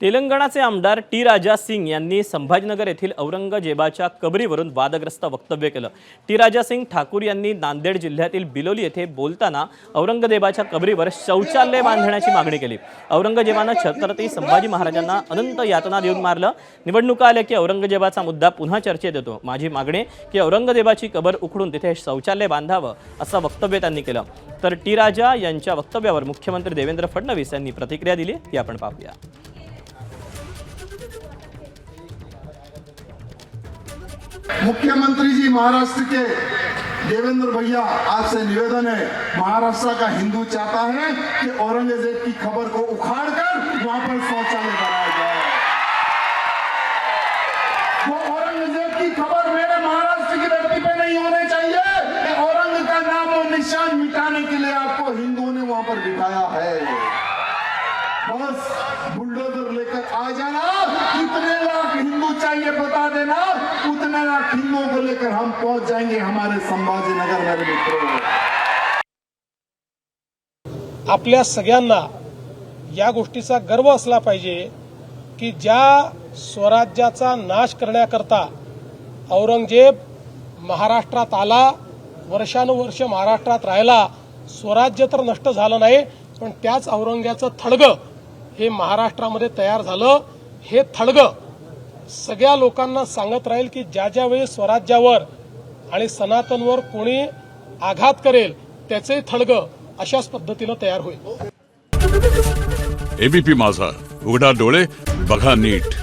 तेलंगणाचे आमदार टी राजा सिंग यांनी संभाजीनगर येथील औरंगजेबाच्या कबरीवरून वादग्रस्त वक्तव्य केलं। टी राजा सिंग ठाकूर यांनी नांदेड जिल्ह्यातील बिलोली येथे बोलताना औरंगजेबाच्या कबरीवर शौचालय बांधण्याची मागणी केली। औरंगजेबाने छत्रपती संभाजी महाराजांना अनंत यातना देऊन मारलं। निवडणुका आल्या की औरंगजेबाचा मुद्दा पुन्हा चर्चेत येतो। माझी मागणी की औरंगजेबाची कबर उखडून तिथे शौचालय बांधावं असं वक्तव्य त्यांनी केलं। तर टी राजा यांच्या वक्तव्यावर मुख्यमंत्री देवेंद्र फडणवीस यांनी प्रतिक्रिया दिली, ती आपण पाहूया। मुख्यमंत्री जी महाराष्ट्र के देवेंद्र भैया, आपसे निवेदन है, महाराष्ट्र का हिंदू चाहता है कि औरंगजेब की खबर को उखाड़कर वहां पर शौचालय बनाया जाए। वो औरंगजेब की खबर मेरे महाराष्ट्र की धरती पे नहीं होने चाहिए। औरंग का नाम और निशान मिटाने के लिए आपको हिंदुओं ने वहां पर बिठाया है। बस बुलडोजर लेकर आ जाना, कितने लाख हिंदू चाहिए बता देना, उतने लाख हिंदुओं को लेकर हम पहुंच जाएंगे हमारे संभाजीनगर में। मित्रों, आपल्या सगळ्यांना या गोष्टीचा गर्व असला पाहिजे की ज्या स्वराज्याचा नाश करण्याकरता औरंगजेब महाराष्ट्रात आला, वर्षानुवर्ष महाराष्ट्रात राहिला, स्वराज्य तर नष्ट झालं नाही, पण त्याच औरंग्याचं थडगं हे महाराष्ट्रामध्ये तयार झालं। हे थडगं सगळ्या लोकांना सांगत राहील की ज्या ज्या वेळी स्वराज्यावर आणि सनातनवर कोणी आघात करेल त्याचे थडगं अशाच पद्धतीने तयार होईल। एबीपी माझा, उघडा डोळे बघा नीट।